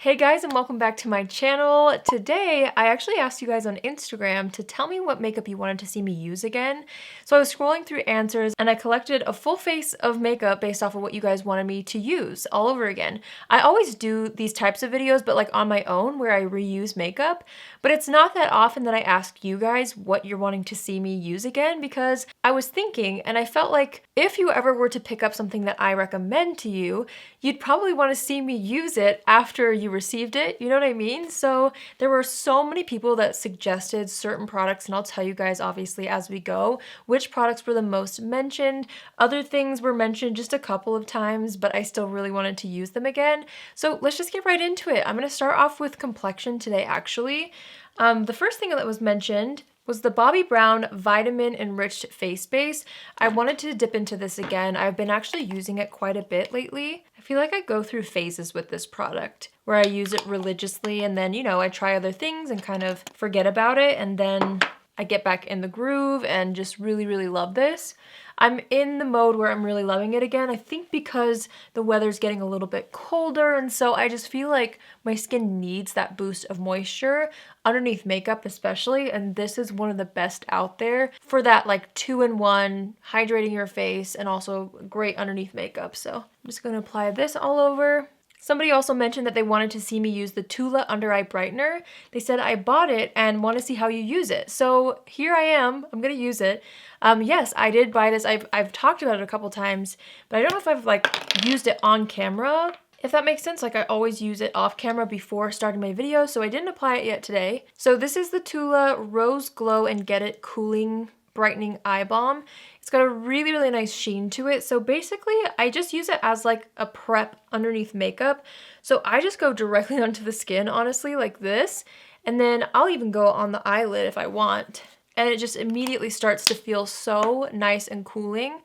Hey guys, and welcome back to my channel. Today, I actually asked you guys on Instagram to tell me what makeup you wanted to see me use again. So I was scrolling through answers and I collected a full face of makeup based off of what you guys wanted me to use all over again. I always do these types of videos, but like on my own where I reuse makeup, but it's not that often that I ask you guys what you're wanting to see me use again, because I was thinking and I felt like if you ever were to pick up something that I recommend to you, you'd probably want to see me use it after you received it, you know what I mean? So there were so many people that suggested certain products, and I'll tell you guys obviously as we go which products were the most mentioned. Other things were mentioned just a couple of times, but I still really wanted to use them again. So let's just get right into it. I'm going to start off with Complexion today actually. The first thing that was mentioned was the Bobbi Brown Vitamin Enriched Face Base. I wanted to dip into this again. I've been actually using it quite a bit lately. I feel like I go through phases with this product where I use it religiously and then, you know, I try other things and kind of forget about it, and then I get back in the groove and just really, really love this. I'm in the mode where I'm really loving it again. I think because the weather's getting a little bit colder, and so I just feel like my skin needs that boost of moisture underneath makeup especially, and this is one of the best out there for that, like 2-in-1, hydrating your face and also great underneath makeup. So I'm just gonna apply this all over. Somebody also mentioned that they wanted to see me use the Tula Under Eye Brightener. They said I bought it and want to see how you use it. So here I am, I'm gonna use it. Yes, I did buy this. I've talked about it a couple times, but I don't know if I've like used it on camera, if that makes sense. Like I always use it off camera before starting my video, so I didn't apply it yet today. So this is the Tula Rose Glow and Get It Cooling Brightening Eye Balm. It's got a really, really nice sheen to it. So basically, I just use it as like a prep underneath makeup. So I just go directly onto the skin, honestly, like this. And then I'll even go on the eyelid if I want. And it just immediately starts to feel so nice and cooling.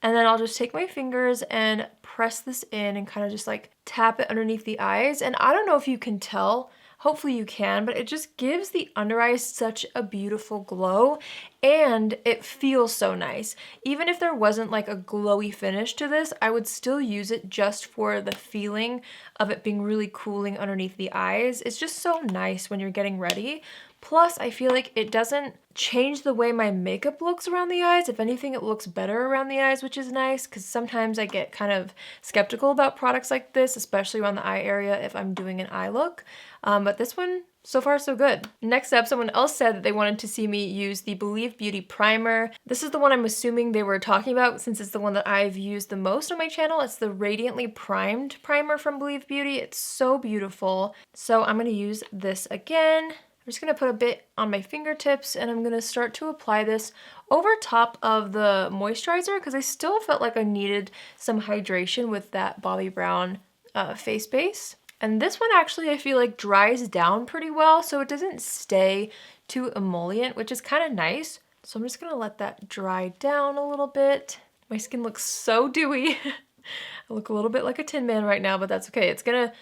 And then I'll just take my fingers and press this in and kind of just like tap it underneath the eyes. And I don't know if you can tell, hopefully you can, but it just gives the under eyes such a beautiful glow, and it feels so nice. Even if there wasn't like a glowy finish to this, I would still use it just for the feeling of it being really cooling underneath the eyes. It's just so nice when you're getting ready. Plus, I feel like it doesn't change the way my makeup looks around the eyes. If anything, it looks better around the eyes, which is nice, because sometimes I get kind of skeptical about products like this, especially around the eye area if I'm doing an eye look. But this one, so far so good. Next up, someone else said that they wanted to see me use the Believe Beauty Primer. This is the one I'm assuming they were talking about since it's the one that I've used the most on my channel. It's the Radiantly Primed Primer from Believe Beauty. It's so beautiful. So I'm gonna use this again. I'm just gonna put a bit on my fingertips and I'm gonna start to apply this over top of the moisturizer because I still felt like I needed some hydration with that Bobbi Brown face base. And this one actually I feel like dries down pretty well, so it doesn't stay too emollient, which is kind of nice. So I'm just gonna let that dry down a little bit. My skin looks so dewy. I look a little bit like a Tin Man right now, but that's okay. It's gonna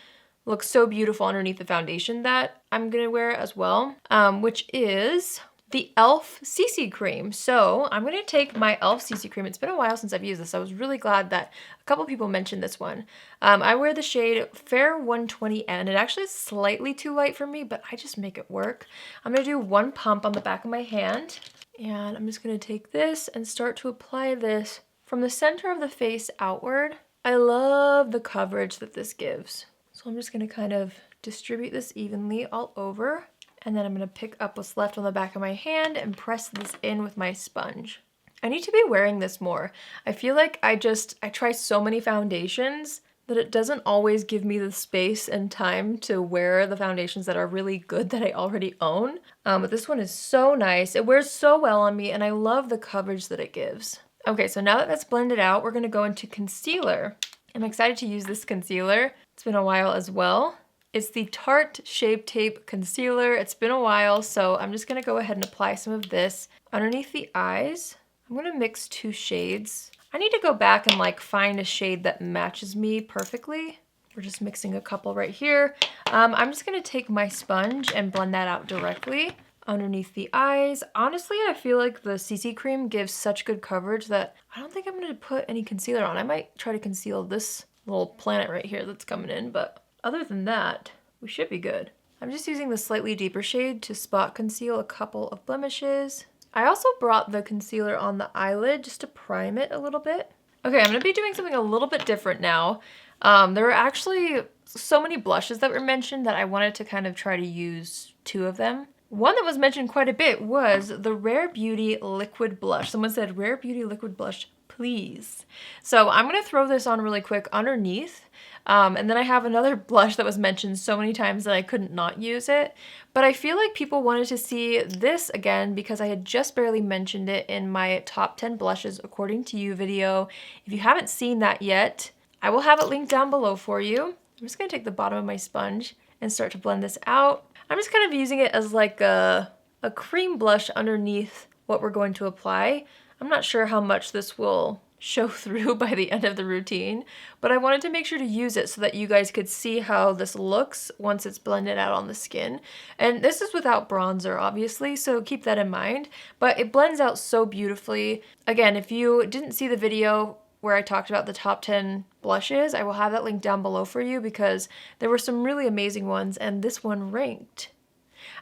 looks so beautiful underneath the foundation that I'm gonna wear as well, which is the e.l.f. CC cream. So I'm gonna take my e.l.f. CC cream. It's been a while since I've used this. I was really glad that a couple people mentioned this one. I wear the shade Fair 120N. It actually is slightly too light for me, but I just make it work. I'm gonna do one pump on the back of my hand, and I'm just gonna take this and start to apply this from the center of the face outward. I love the coverage that this gives. So I'm just gonna kind of distribute this evenly all over, and then I'm gonna pick up what's left on the back of my hand and press this in with my sponge. I need to be wearing this more. I feel like I try so many foundations that it doesn't always give me the space and time to wear the foundations that are really good that I already own. But this one is so nice. It wears so well on me, and I love the coverage that it gives. Okay, so now that that's blended out, we're gonna go into concealer. I'm excited to use this concealer. It's been a while as well. It's the Tarte Shape Tape Concealer. It's been a while, so I'm just gonna go ahead and apply some of this underneath the eyes. I'm gonna mix two shades. I need to go back and like find a shade that matches me perfectly. We're just mixing a couple right here. I'm just gonna take my sponge and blend that out directly underneath the eyes. Honestly, I feel like the CC cream gives such good coverage that I don't think I'm gonna put any concealer on. I might try to conceal this little planet right here that's coming in, but other than that, We should be good. I'm just using the slightly deeper shade to spot conceal a couple of blemishes. I also brought the concealer on the eyelid just to prime it a little bit. Okay, I'm gonna be doing something a little bit different now. There were actually so many blushes that were mentioned that I wanted to kind of try to use 2 of them. One that was mentioned quite a bit was the Rare Beauty Liquid Blush. Someone said, Rare Beauty Liquid Blush, please. So I'm gonna throw this on really quick underneath. And then I have another blush that was mentioned so many times that I couldn't not use it. But I feel like people wanted to see this again because I had just barely mentioned it in my top 10 blushes according to you video. If you haven't seen that yet, I will have it linked down below for you. I'm just gonna take the bottom of my sponge and start to blend this out. I'm just kind of using it as like a cream blush underneath what we're going to apply. I'm not sure how much this will show through by the end of the routine, but I wanted to make sure to use it so that you guys could see how this looks once it's blended out on the skin. And this is without bronzer, obviously, so keep that in mind, but it blends out so beautifully. Again, if you didn't see the video where I talked about the top 10 blushes, I will have that linked down below for you because there were some really amazing ones and this one ranked.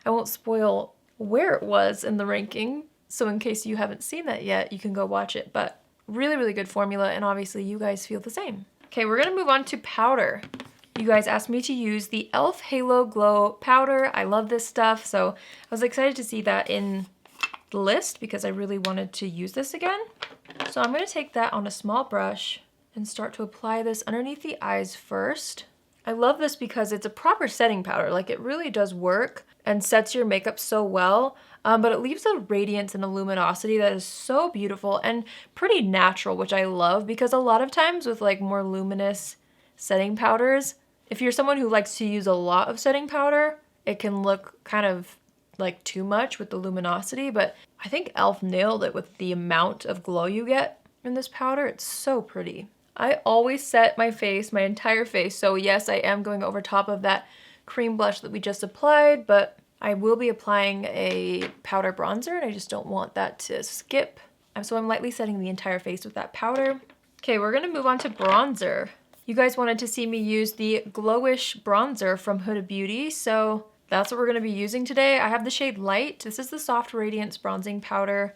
I won't spoil where it was in the ranking, so in case you haven't seen that yet, you can go watch it, but really, really good formula, and obviously you guys feel the same. Okay, we're gonna move on to powder. You guys asked me to use the e.l.f. Halo Glow powder. I love this stuff, so I was excited to see that in the list because I really wanted to use this again. So I'm gonna take that on a small brush and start to apply this underneath the eyes first. I love this because it's a proper setting powder. Like, it really does work and sets your makeup so well, but it leaves a radiance and a luminosity that is so beautiful and pretty natural, which I love because a lot of times with like more luminous setting powders, if you're someone who likes to use a lot of setting powder, it can look kind of like too much with the luminosity, but I think e.l.f. nailed it with the amount of glow you get in this powder. It's so pretty. I always set my face, my entire face, so yes, I am going over top of that cream blush that we just applied, but I will be applying a powder bronzer and I just don't want that to skip. So I'm lightly setting the entire face with that powder. Okay, we're gonna move on to bronzer. You guys wanted to see me use the Glowish bronzer from Huda Beauty, so that's what we're gonna be using today. I have the shade Light. This is the Soft Radiance Bronzing Powder.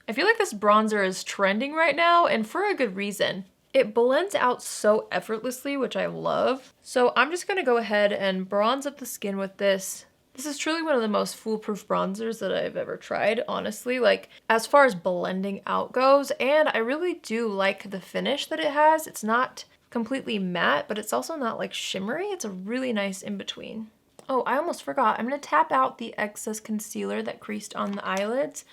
I feel like this bronzer is trending right now, and for a good reason. It blends out so effortlessly, which I love. So I'm just gonna go ahead and bronze up the skin with this. This is truly one of the most foolproof bronzers that I've ever tried, honestly, like as far as blending out goes, and I really do like the finish that it has. It's not completely matte, but it's also not like shimmery. It's a really nice in-between. Oh, I almost forgot. I'm gonna tap out the excess concealer that creased on the eyelids,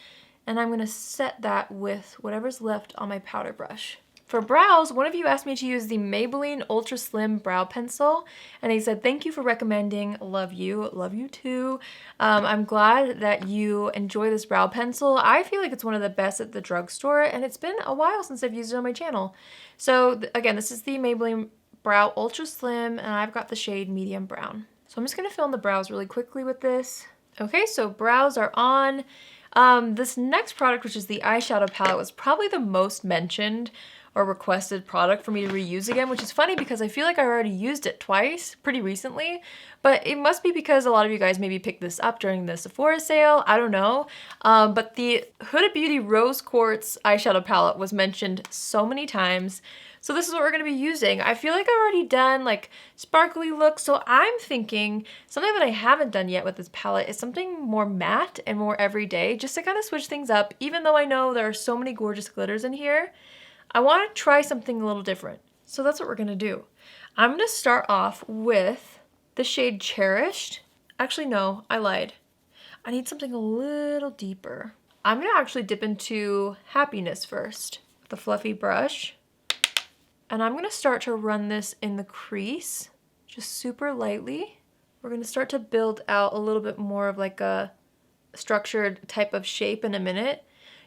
and I'm gonna set that with whatever's left on my powder brush. For brows, one of you asked me to use the Maybelline Ultra Slim Brow Pencil, and he said, thank you for recommending, love you too. I'm glad that you enjoy this brow pencil. I feel like it's one of the best at the drugstore, and it's been a while since I've used it on my channel. So again, this is the Maybelline Brow Ultra Slim, and I've got the shade Medium Brown. So I'm just gonna fill in the brows really quickly with this. Okay, so brows are on. This next product, which is the eyeshadow palette, was probably the most mentioned or requested product for me to reuse again, which is funny because I feel like I already used it twice pretty recently, but it must be because a lot of you guys maybe picked this up during the Sephora sale, I don't know. But the Huda Beauty Rose Quartz eyeshadow palette was mentioned so many times. So this is what we're gonna be using. I feel like I've already done like sparkly looks, so I'm thinking something that I haven't done yet with this palette is something more matte and more everyday, just to kind of switch things up. Even though I know there are so many gorgeous glitters in here, I want to try something a little different. So that's what we're gonna do. I'm gonna start off with the shade Cherished. Actually, no, I lied. I need something a little deeper. I'm gonna actually dip into Happiness first, the fluffy brush. And I'm gonna start to run this in the crease, just super lightly. We're gonna start to build out a little bit more of like a structured type of shape in a minute.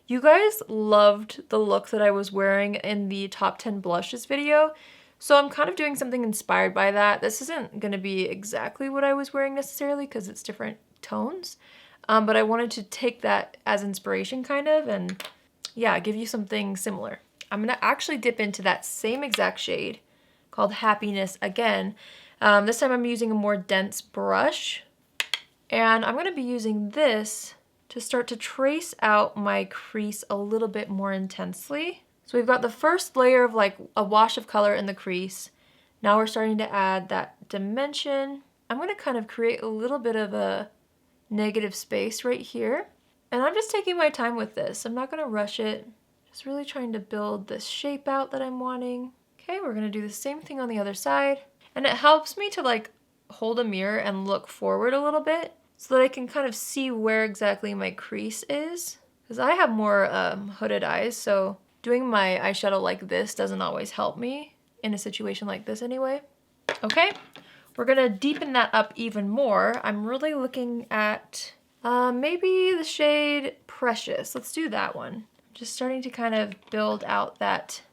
You guys loved the look that I was wearing in the top 10 blushes video, so I'm kind of doing something inspired by that. This isn't gonna be exactly what I was wearing necessarily because it's different tones, but I wanted to take that as inspiration kind of and yeah, give you something similar. I'm gonna actually dip into that same exact shade called Happiness again, This time I'm using a more dense brush. And I'm gonna be using this to start to trace out my crease a little bit more intensely. So we've got the first layer of like a wash of color in the crease. Now we're starting to add that dimension. I'm gonna kind of create a little bit of a negative space right here. And I'm just taking my time with this. I'm not gonna rush it. Just really trying to build this shape out that I'm wanting. Okay, we're gonna do the same thing on the other side. And it helps me to like hold a mirror and look forward a little bit so that I can kind of see where exactly my crease is. Because I have more hooded eyes, so doing my eyeshadow like this doesn't always help me in a situation like this anyway. Okay, we're gonna deepen that up even more. I'm really looking at maybe the shade Precious. Let's do that one. Just starting to kind of build out that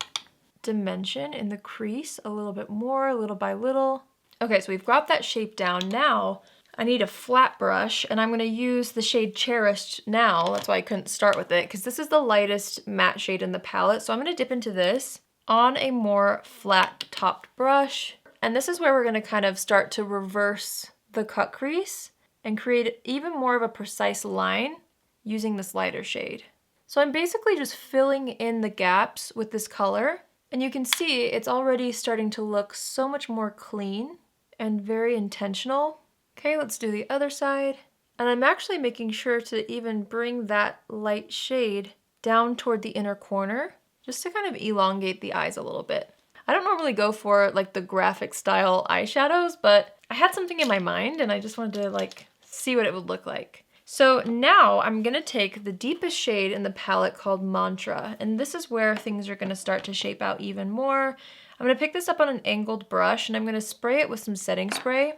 dimension in the crease a little bit more, little by little. Okay, so we've got that shape down. Now I need a flat brush, and I'm gonna use the shade Cherished now. That's why I couldn't start with it, because this is the lightest matte shade in the palette. So I'm gonna dip into this on a more flat topped brush. And this is where we're gonna kind of start to reverse the cut crease and create even more of a precise line using this lighter shade. So I'm basically just filling in the gaps with this color, and you can see it's already starting to look so much more clean and very intentional. Okay, let's do the other side. And I'm actually making sure to even bring that light shade down toward the inner corner, just to kind of elongate the eyes a little bit. I don't normally go for like the graphic style eyeshadows, but I had something in my mind and I just wanted to like see what it would look like. So now I'm gonna take the deepest shade in the palette called Mantra, and this is where things are gonna start to shape out even more. I'm gonna pick this up on an angled brush and I'm gonna spray it with some setting spray.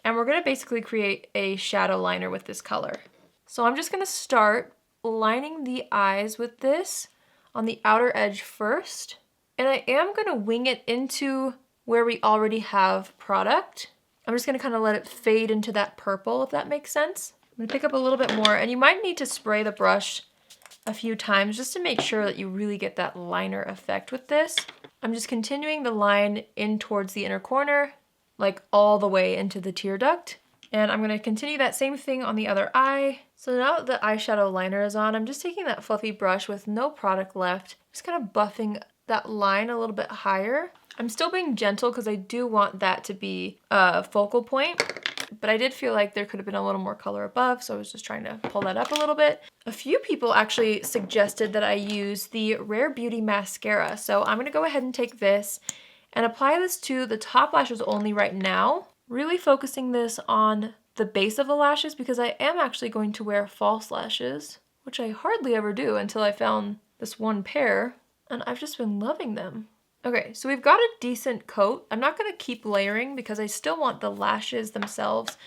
And we're gonna basically create a shadow liner with this color. So I'm just gonna start lining the eyes with this on the outer edge first. And I am gonna wing it into where we already have product. I'm just gonna kind of let it fade into that purple, if that makes sense. I'm gonna pick up a little bit more, and you might need to spray the brush a few times just to make sure that you really get that liner effect with this. I'm just continuing the line in towards the inner corner, like all the way into the tear duct. And I'm gonna continue that same thing on the other eye. So now that the eyeshadow liner is on, I'm just taking that fluffy brush with no product left, just kind of buffing that line a little bit higher. I'm still being gentle because I do want that to be a focal point, but I did feel like there could have been a little more color above, so I was just trying to pull that up a little bit. A few people actually suggested that I use the Rare Beauty mascara, so I'm gonna go ahead and take this and apply this to the top lashes only right now, really focusing this on the base of the lashes because I am actually going to wear false lashes, which I hardly ever do until I found this one pair, and I've just been loving them. Okay, so we've got a decent coat. I'm not gonna keep layering because I still want the lashes themselves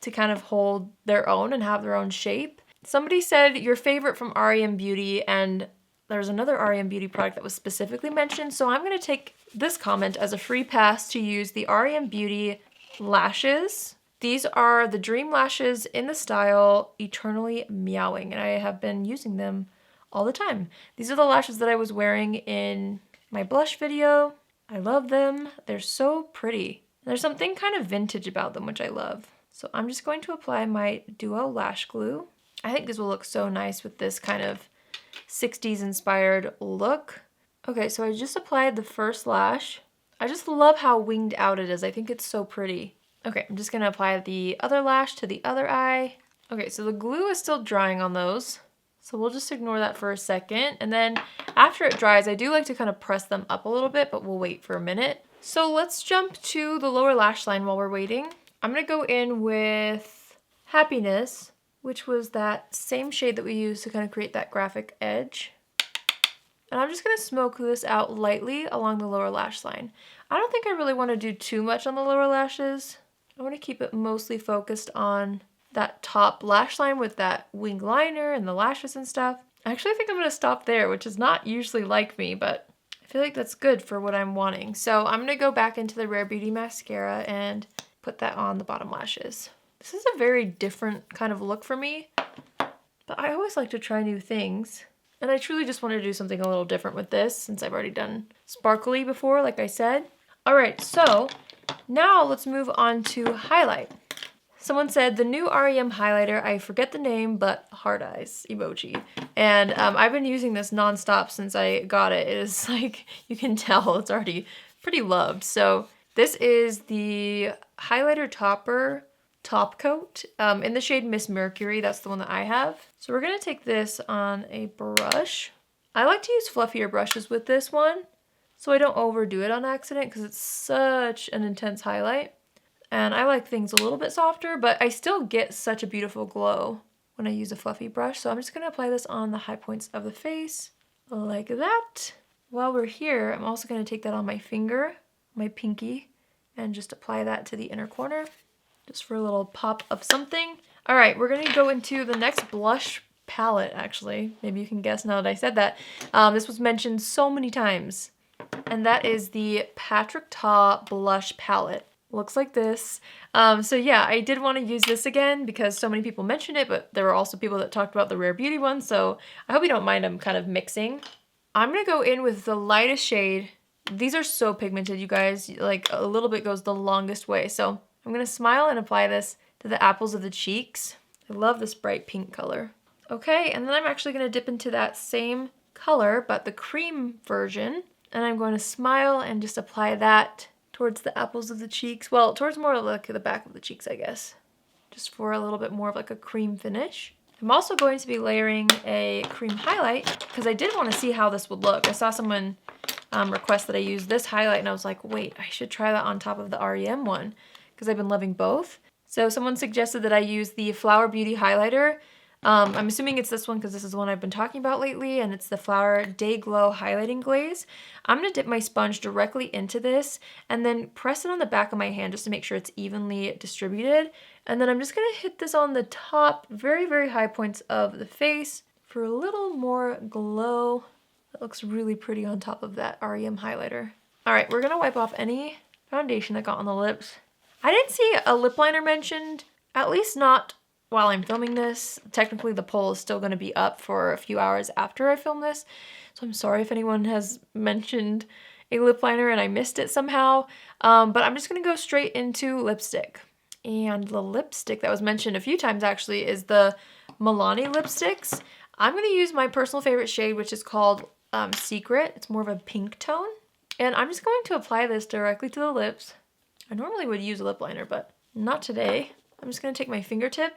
to kind of hold their own and have their own shape. Somebody said your favorite from r.e.m. Beauty, and there's another r.e.m. Beauty product that was specifically mentioned, so I'm gonna take this comment as a free pass to use the r.e.m. Beauty lashes. These are the Dream Lashes in the style Eternally Meowing, and I have been using them all the time. These are the lashes that I was wearing in my blush video. I love them. They're so pretty. There's something kind of vintage about them, which I love. So I'm just going to apply my Duo Lash Glue. I think this will look so nice with this kind of 60s inspired look. Okay, so I just applied the first lash. I just love how winged out it is. I think it's so pretty. Okay, I'm just gonna apply the other lash to the other eye. Okay, so the glue is still drying on those. So we'll just ignore that for a second. And then after it dries, I do like to kind of press them up a little bit, but we'll wait for a minute. So let's jump to the lower lash line while we're waiting. I'm gonna go in with Happiness, which was that same shade that we used to kind of create that graphic edge. And I'm just gonna smoke this out lightly along the lower lash line. I don't think I really wanna do too much on the lower lashes. I wanna keep it mostly focused on that top lash line with that wing liner and the lashes and stuff. I actually think I'm gonna stop there, which is not usually like me, but I feel like that's good for what I'm wanting. So I'm gonna go back into the Rare Beauty mascara and put that on the bottom lashes. This is a very different kind of look for me, but I always like to try new things. And I truly just want to do something a little different with this since I've already done sparkly before, like I said. All right, so now let's move on to highlight. Someone said the new r.e.m highlighter, I forget the name, but heart eyes emoji. And I've been using this nonstop since I got it. It is like, you can tell it's already pretty loved. So this is the highlighter topper top coat in the shade Miss Mercury. That's the one that I have. So we're gonna take this on a brush. I like to use fluffier brushes with this one so I don't overdo it on accident because it's such an intense highlight. And I like things a little bit softer, but I still get such a beautiful glow when I use a fluffy brush. So I'm just gonna apply this on the high points of the face like that. While we're here, I'm also gonna take that on my finger, my pinky, and just apply that to the inner corner, just for a little pop of something. All right, we're gonna go into the next blush palette, actually. Maybe you can guess now that I said that. This was mentioned so many times, and that is the Patrick Ta blush palette. Looks like this. So yeah, I did want to use this again because so many people mentioned it, but there were also people that talked about the Rare Beauty one, so I hope you don't mind I'm kind of mixing. I'm gonna go in with the lightest shade. These are so pigmented, you guys. Like, a little bit goes the longest way. So I'm gonna smile and apply this to the apples of the cheeks. I love this bright pink color. Okay, and then I'm actually gonna dip into that same color, but the cream version, and I'm going to smile and just apply that towards the apples of the cheeks. Well, towards more like the back of the cheeks, I guess. Just for a little bit more of like a cream finish. I'm also going to be layering a cream highlight because I did want to see how this would look. I saw someone request that I use this highlight and I was like, wait, I should try that on top of the r.e.m one because I've been loving both. So someone suggested that I use the Flower Beauty highlighter. I'm assuming it's this one because this is the one I've been talking about lately, and it's the Flower Day Glow Highlighting Glaze. I'm going to dip my sponge directly into this and then press it on the back of my hand just to make sure it's evenly distributed. And then I'm just going to hit this on the top, very, very high points of the face for a little more glow. That looks really pretty on top of that r.e.m highlighter. All right, we're going to wipe off any foundation that got on the lips. I didn't see a lip liner mentioned, at least not while I'm filming this. Technically the poll is still going to be up for a few hours after I film this, so I'm sorry if anyone has mentioned a lip liner and I missed it somehow, but I'm just going to go straight into lipstick. And the lipstick that was mentioned a few times actually is the Milani Lipsticks. I'm going to use my personal favorite shade, which is called Secret. It's more of a pink tone, and I'm just going to apply this directly to the lips. I normally would use a lip liner, but not today. I'm just going to take my fingertip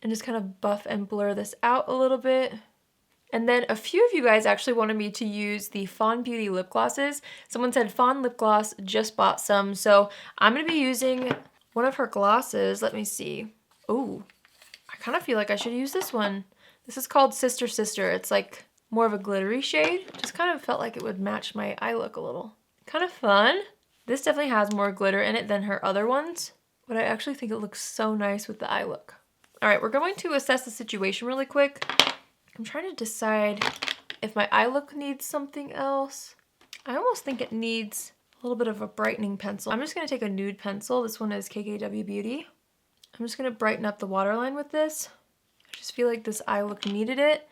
and just kind of buff and blur this out a little bit. And then a few of you guys actually wanted me to use the Fawn Beauty lip glosses. Someone said Fawn lip gloss, just bought some. So I'm gonna be using one of her glosses. Let me see. Oh, I kind of feel like I should use this one. This is called Sister Sister. It's like more of a glittery shade. Just kind of felt like it would match my eye look a little. Kind of fun. This definitely has more glitter in it than her other ones, but I actually think it looks so nice with the eye look. All right, we're going to assess the situation really quick. I'm trying to decide if my eye look needs something else. I almost think it needs a little bit of a brightening pencil. I'm just gonna take a nude pencil. This one is KKW Beauty. I'm just gonna brighten up the waterline with this. I just feel like this eye look needed it.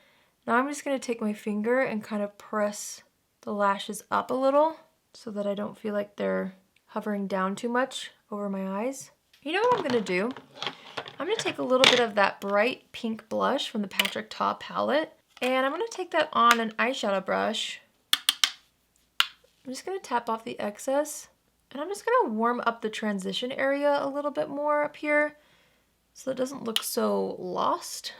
Now I'm just gonna take my finger and kind of press the lashes up a little so that I don't feel like they're hovering down too much over my eyes. You know what I'm gonna do? I'm gonna take a little bit of that bright pink blush from the Patrick Ta palette, and I'm gonna take that on an eyeshadow brush. I'm just gonna tap off the excess, and I'm just gonna warm up the transition area a little bit more up here so it doesn't look so lost.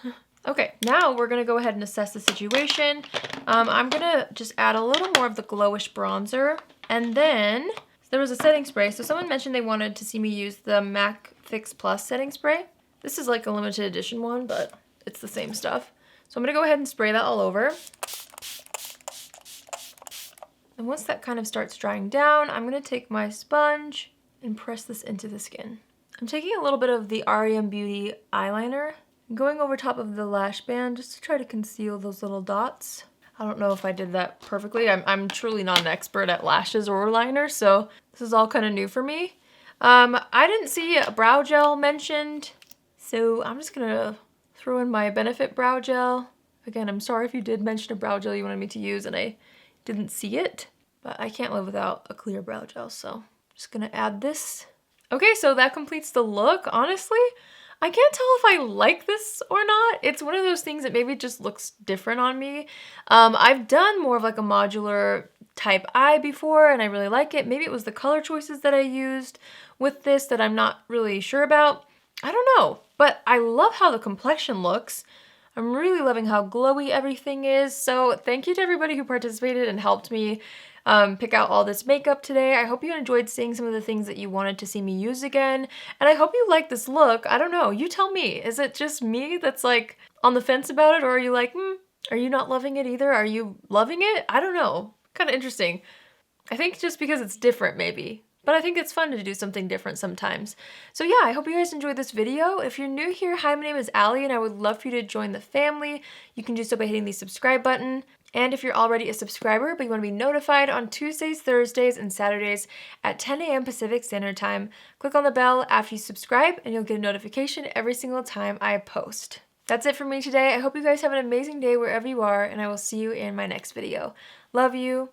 Okay, now we're gonna go ahead and assess the situation. I'm gonna just add a little more of the glowish bronzer, and then there was a setting spray. So someone mentioned they wanted to see me use the MAC Fix Plus setting spray. This is like a limited edition one, but it's the same stuff. So I'm gonna go ahead and spray that all over. And once that kind of starts drying down, I'm gonna take my sponge and press this into the skin. I'm taking a little bit of the r.e.m Beauty eyeliner and going over top of the lash band just to try to conceal those little dots. I don't know if I did that perfectly. I'm truly not an expert at lashes or liner, so this is all kind of new for me. I didn't see a brow gel mentioned, so I'm just gonna throw in my Benefit brow gel. Again, I'm sorry if you did mention a brow gel you wanted me to use and I didn't see it, but I can't live without a clear brow gel, so I'm Just gonna add this. Okay, so that completes the look. Honestly, I can't tell if I like this or not. It's one of those things that maybe just looks different on me. I've done more of like a modular type eye before and I really like it. Maybe it was the color choices that I used with this that I'm not really sure about. I don't know, but I love how the complexion looks. I'm really loving how glowy everything is. So thank you to everybody who participated and helped me pick out all this makeup today. I hope you enjoyed seeing some of the things that you wanted to see me use again. And I hope you like this look. I don't know, you tell me. Is it just me that's like on the fence about it? Or are you like, are you not loving it either? Are you loving it? I don't know, kind of interesting. I think just because it's different maybe. But I think it's fun to do something different sometimes. So yeah, I hope you guys enjoyed this video. If you're new here, hi, my name is Allie and I would love for you to join the family. You can do so by hitting the subscribe button. And if you're already a subscriber but you want to be notified on Tuesdays, Thursdays, and Saturdays at 10 a.m. Pacific Standard Time, click on the bell after you subscribe and you'll get a notification every single time I post. That's it for me today. I hope you guys have an amazing day wherever you are and I will see you in my next video. Love you.